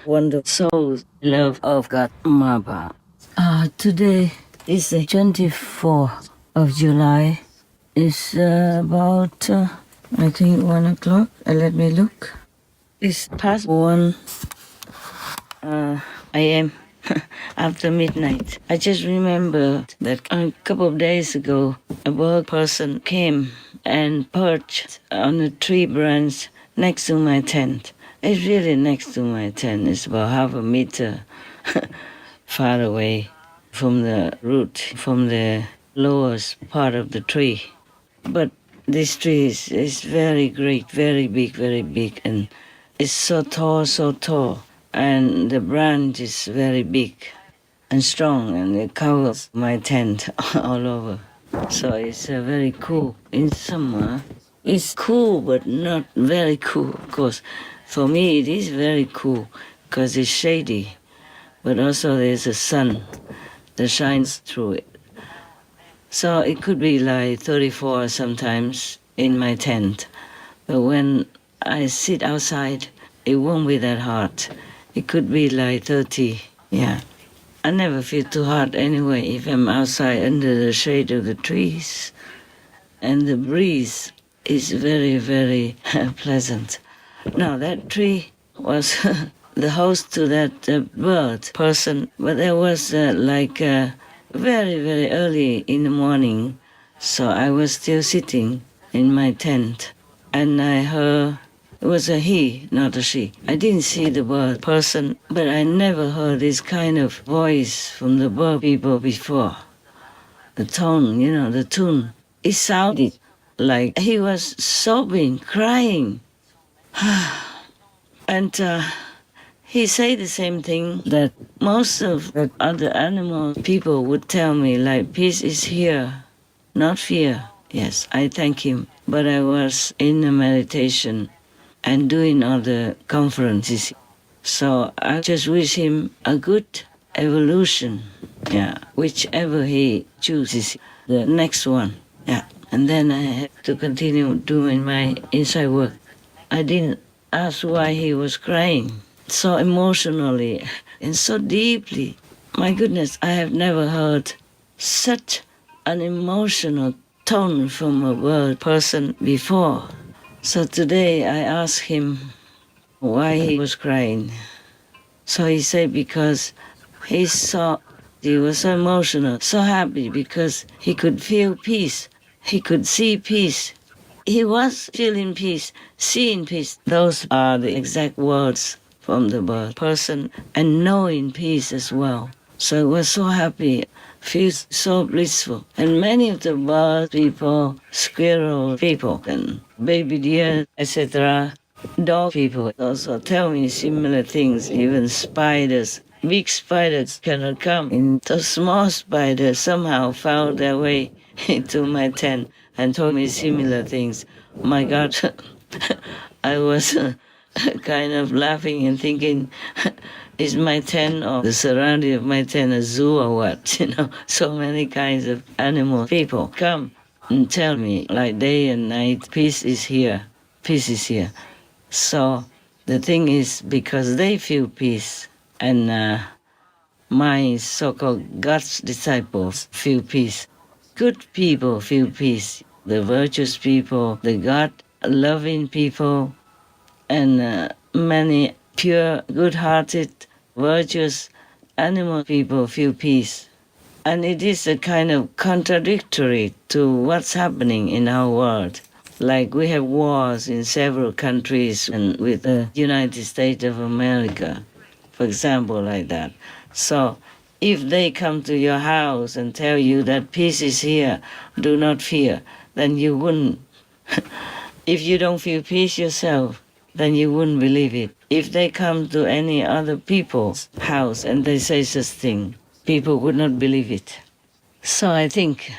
wonder souls, love of God, Mother. Today is the 24th of July. It's about, I think, 1 o'clock. Let me look. It's past 1 a.m. after midnight. I just remember that a couple of days ago, a bird person came and perched on a tree branch next to my tent. It's really next to my tent. It's about half a meter far away from the root, from the lowest part of the tree. But this tree is very great, very big, and it's so tall, and the branch is very big and strong, and it covers my tent all over. So it's very cool. In summer, it's cool, but not very cool, of course. For me, it is very cool because it's shady, but also there's a sun that shines through it. So it could be like 34 sometimes in my tent. But when I sit outside, it won't be that hot. It could be like 30, yeah. I never feel too hot anyway if I'm outside under the shade of the trees. And the breeze is very, very pleasant. Now, that tree was the host to that bird person, but there was very, very early in the morning, so I was still sitting in my tent, and I heard, it was a he, not a she. I didn't see the bird person, but I never heard this kind of voice from the bird people before. The tone, the tune, it sounded like he was sobbing, crying. And he said the same thing that most of the other animal people would tell me, like, peace is here, not fear. Yes, I thank him. But I was in a meditation and doing other conferences. So I just wish him a good evolution, yeah, whichever he chooses, the next one, yeah. And then I have to continue doing my inside work. I didn't ask why he was crying so emotionally and so deeply. My goodness, I have never heard such an emotional tone from a bird person before. So today I asked him why he was crying. So he said because he was so emotional, so happy because he could feel peace. He could see peace. He was feeling peace, seeing peace. Those are the exact words from the bird person, and knowing peace as well. So I was so happy, feels so blissful. And many of the bird people, squirrel people, and baby deer, etc., dog people also tell me similar things, even spiders. Big spiders cannot come in. The small spiders somehow found their way into my tent and told me similar things. My God, I was kind of laughing and thinking, is my tent or the surrounding of my tent a zoo or what? So many kinds of animal people come and tell me, like day and night, peace is here, peace is here. So the thing is, because they feel peace, and my so-called God's disciples feel peace. Good people feel peace. The virtuous people, the God-loving people, and many pure, good-hearted, virtuous animal people feel peace. And it is a kind of contradictory to what's happening in our world. Like we have wars in several countries and with the United States of America, for example, like that. So if they come to your house and tell you that peace is here, do not fear, then you wouldn't. If you don't feel peace yourself, then you wouldn't believe it. If they come to any other people's house and they say such thing, people would not believe it. So I think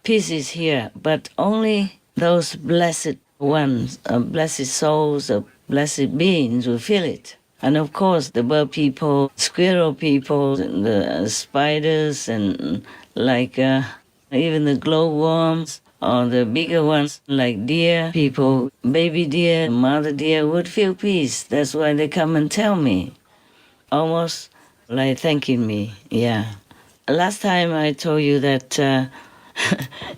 peace is here, but only those blessed ones, blessed souls, blessed beings will feel it. And of course, the bird people, squirrel people, and the spiders, and even the glowworms, or the bigger ones like deer people, baby deer, mother deer would feel peace. That's why they come and tell me. almost like thanking me. Yeah. Last time I told you that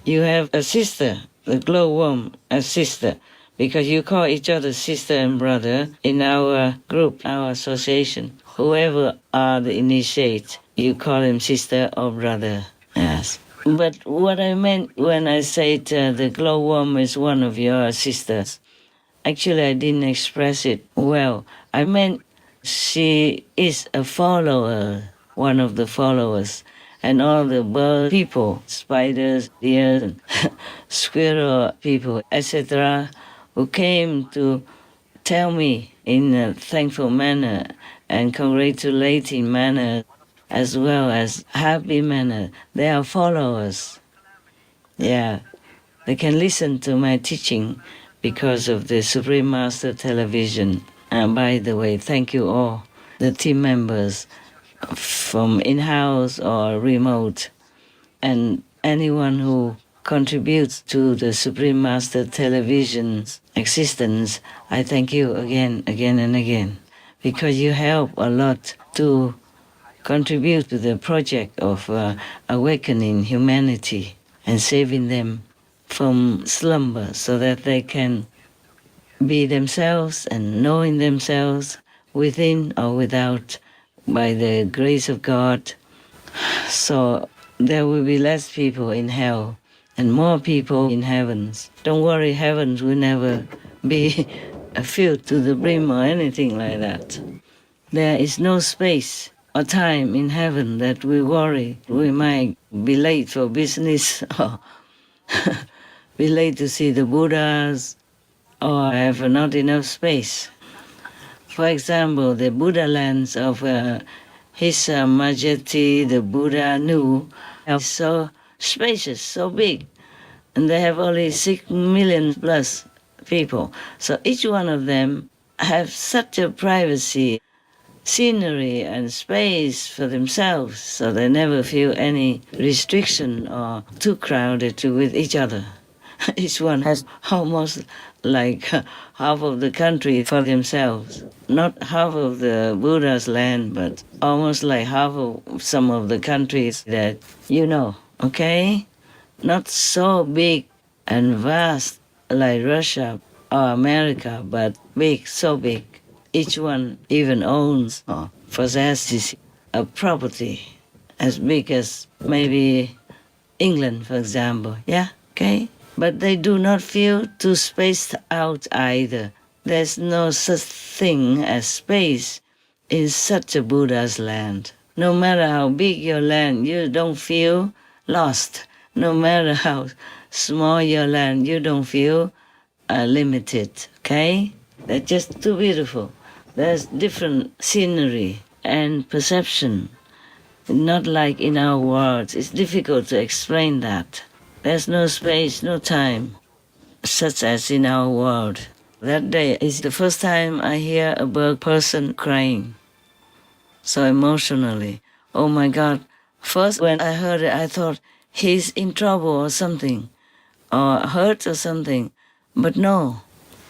you have a sister, the glowworm, a sister, because you call each other sister and brother in our group, our association. Whoever are the initiate, you call him sister or brother. Yes. But what I meant when I said the glowworm is one of your sisters, actually I didn't express it well. I meant she is a follower, one of the followers. And all the bird people, spiders, deer, and squirrel people, etc., who came to tell me in a thankful manner and congratulating manner as well as happy manner. They are followers. Yeah, they can listen to my teaching because of the Supreme Master Television. And by the way, thank you all, the team members from in-house or remote, and anyone who contributes to the Supreme Master Television's existence. I thank you again and again, because you help a lot to contribute to the project of awakening humanity and saving them from slumber so that they can be themselves and knowing themselves within or without by the grace of God. So there will be less people in hell and more people in heavens. Don't worry, heavens will never be filled to the brim or anything like that. There is no space or time in heaven that we worry we might be late for business or be late to see the Buddhas or have not enough space. For example, the Buddha lands of His Majesty, the Buddha Nu, are so spacious, so big, and they have only 6 million plus people. So each one of them have such a privacy, scenery and space for themselves, so they never feel any restriction or too crowded with each other. Each one has almost like half of the country for themselves. Not half of the Buddha's land, but almost like half of some of the countries that you know, okay? Not so big and vast like Russia or America, but big, so big. Each one even owns or possesses a property as big as maybe England, for example. Yeah, okay? But they do not feel too spaced out either. There's no such thing as space in such a Buddha's land. No matter how big your land, you don't feel lost. No matter how small your land, you don't feel limited, okay? They're just too beautiful. There's different scenery and perception. Not like in our world. It's difficult to explain that. There's no space, no time, such as in our world. That day is the first time I hear a bird person crying so emotionally. Oh my God. First, when I heard it, I thought he's in trouble or something, or hurt or something. But no.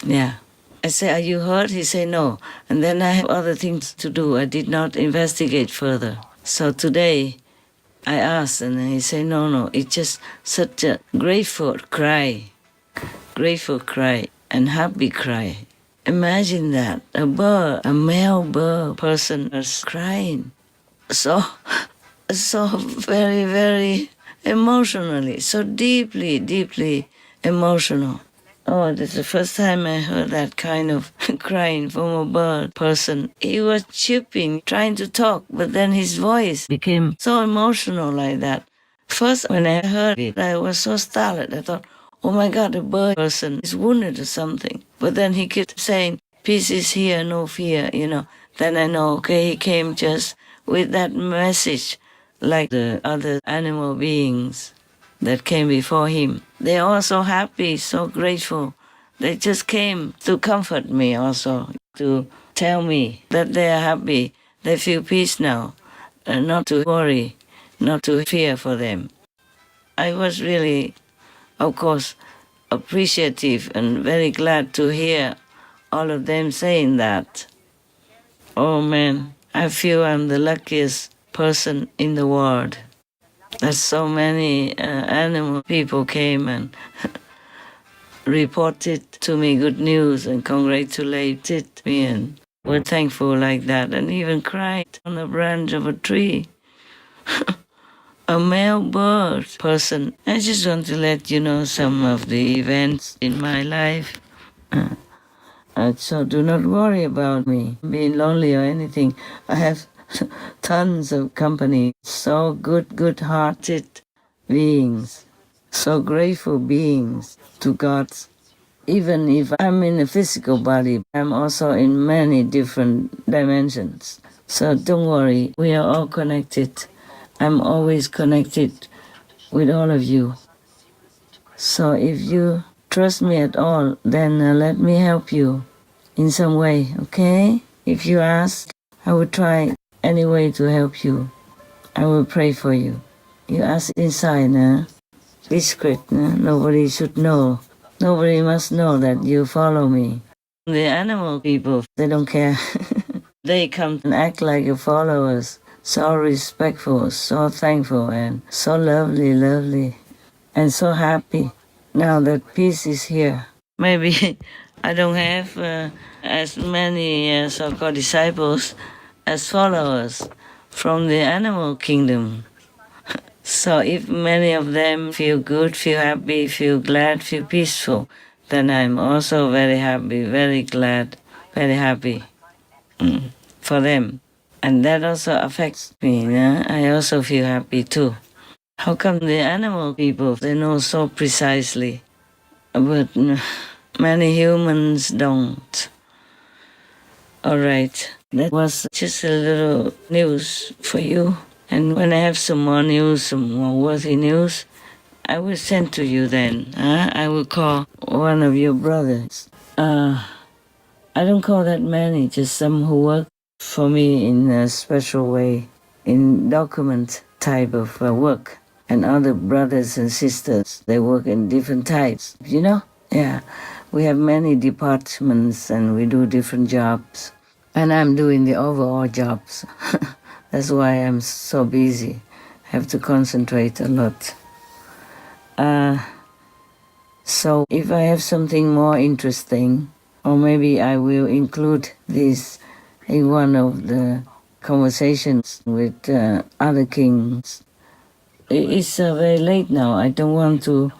Yeah. I say, are you hurt? He say, no. And then I have other things to do. I did not investigate further. So today, I asked, and he said, no, it's just such a grateful cry and happy cry. Imagine that, a bird, a male bird person is crying. So very, very emotionally, so deeply emotional. Oh, that's the first time I heard that kind of crying from a bird person. He was chirping, trying to talk, but then his voice became so emotional like that. First, when I heard it, I was so startled. I thought, oh my God, the bird person is wounded or something. But then he kept saying, peace is here, no fear, Then I know, okay, he came just with that message, like the other animal beings that came before him. They're all so happy, so grateful. They just came to comfort me also, to tell me that they are happy, they feel peace now, and not to worry, not to fear for them. I was really, of course, appreciative and very glad to hear all of them saying that. Oh man, I feel I'm the luckiest person in the world. That so many animal people came and reported to me good news and congratulated me and were thankful like that and even cried on the branch of a tree. A male bird person. I just want to let you know some of the events in my life. So do not worry about me being lonely or anything. I have tons of company, so good-hearted beings, so grateful beings to God. Even if I'm in a physical body, I'm also in many different dimensions. So don't worry, we are all connected. I'm always connected with all of you. So if you trust me at all, then let me help you in some way, okay? If you ask, I will try any way to help you. I will pray for you. You ask inside, discreet, nobody should know. Nobody must know that you follow me. The animal people, they don't care. They come and act like your followers. So respectful, so thankful, and so lovely, and so happy. Now that peace is here. Maybe I don't have as many so-called disciples as followers from the animal kingdom. So if many of them feel good, feel happy, feel glad, feel peaceful, then I'm also very happy, very glad, very happy for them. And that also affects me. I also feel happy too. How come the animal people, they know so precisely, but many humans don't? All right, that was just a little news for you. And when I have some more news, some more worthy news, I will send to you then. I will call one of your brothers. I don't call that many, just some who work for me in a special way, in document type of work. And other brothers and sisters, they work in different types, you know? Yeah, we have many departments and we do different jobs. And I'm doing the overall jobs. That's why I'm so busy. I have to concentrate a lot. So if I have something more interesting, or maybe I will include this in one of the conversations with other kings. It's very late now. I don't want to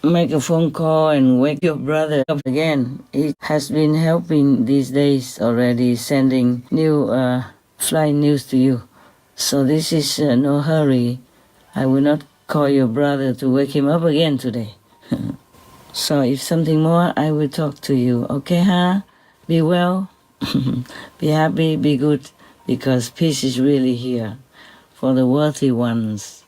make a phone call and wake your brother up again. He has been helping these days already, sending new flying news to you. So this is no hurry. I will not call your brother to wake him up again today. So if something more, I will talk to you. Okay, huh? Be well, be happy, be good, because peace is really here for the worthy ones,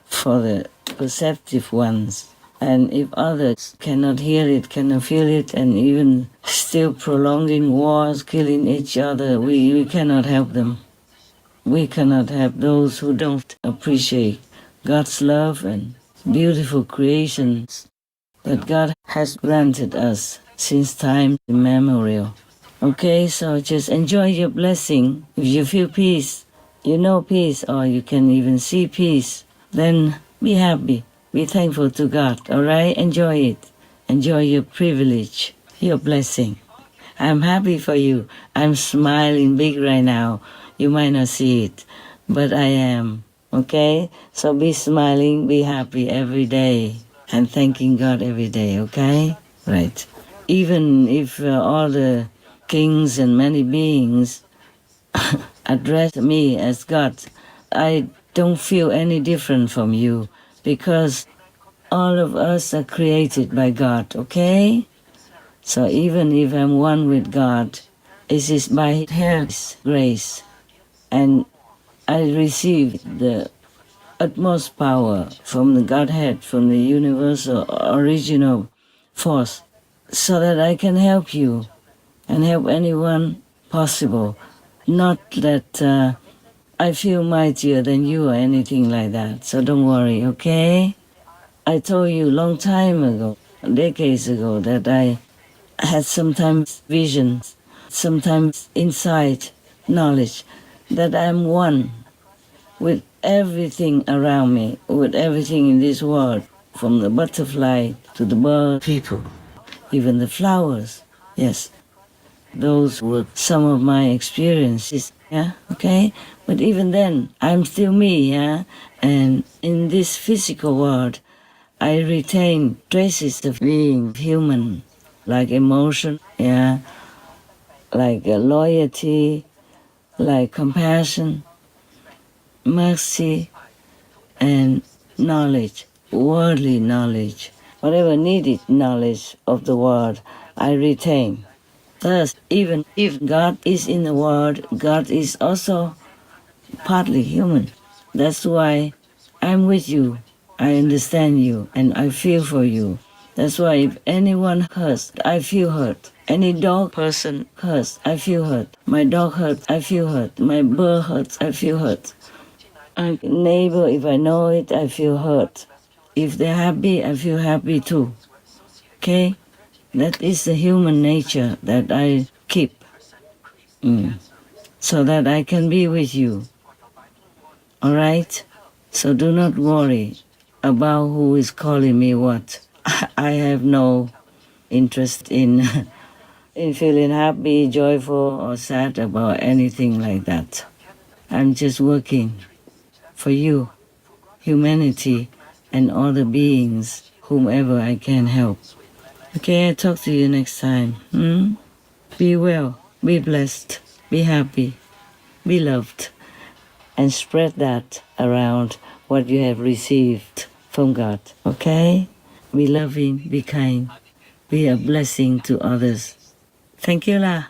for the perceptive ones. And if others cannot hear it, cannot feel it, and even still prolonging wars, killing each other, we cannot help them. We cannot help those who don't appreciate God's love and beautiful creations that God has granted us since time immemorial. Okay, so just enjoy your blessing. If you feel peace, you know peace, or you can even see peace, then be happy. Be thankful to God, all right? Enjoy it. Enjoy your privilege, your blessing. I'm happy for you. I'm smiling big right now. You might not see it, but I am, okay? So be smiling, be happy every day, and thanking God every day, okay? Right. Even if all the kings and many beings address me as God, I don't feel any different from you, because all of us are created by God, okay? So even if I'm one with God, it is by His grace. And I receive the utmost power from the Godhead, from the universal original force, so that I can help you and help anyone possible. Not that I feel mightier than you or anything like that, so don't worry, okay? I told you a long time ago, decades ago, that I had sometimes visions, sometimes insight knowledge that I'm one with everything around me, with everything in this world, from the butterfly to the bird, people, even the flowers. Yes, those were some of my experiences, yeah, okay? But even then, I'm still me, yeah? And in this physical world, I retain traces of being human, like emotion, yeah, like loyalty, like compassion, mercy, and knowledge, worldly knowledge. Whatever needed knowledge of the world, I retain. Thus, even if God is in the world, God is also partly human. That's why I'm with you. I understand you and I feel for you. That's why if anyone hurts, I feel hurt. Any dog person hurts, I feel hurt. My dog hurts, I feel hurt. My bird hurts, I feel hurt. A neighbor, if I know it, I feel hurt. If they're happy, I feel happy too. Okay? That is the human nature that I keep. So that I can be with you. All right? So do not worry about who is calling me what. I have no interest in in feeling happy, joyful, or sad about anything like that. I'm just working for you, humanity, and all the beings, whomever I can help. Okay, I'll talk to you next time. Be well, be blessed, be happy, be loved, and spread that around what you have received from God. Okay? Be loving, be kind, be a blessing to others. Thank you, lah.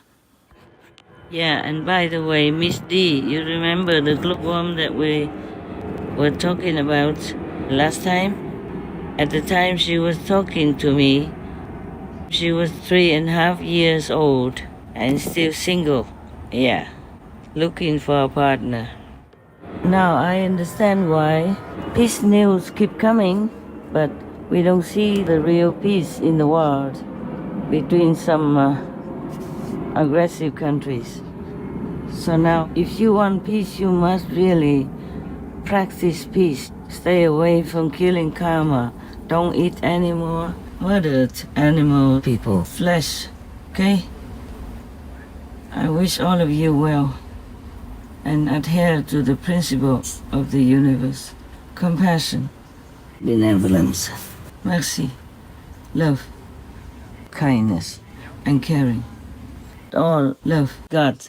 Yeah, and by the way, Miss D, you remember the glowworm that we were talking about last time? At the time she was talking to me, she was 3.5 years old and still single. Yeah, looking for a partner. Now I understand why peace news keep coming, but we don't see the real peace in the world between some aggressive countries. So now, if you want peace, you must really practice peace. Stay away from killing karma. Don't eat any more murdered animal people, flesh, okay? I wish all of you well and adhere to the principles of the universe. Compassion, benevolence, mercy, love, kindness, and caring. All love God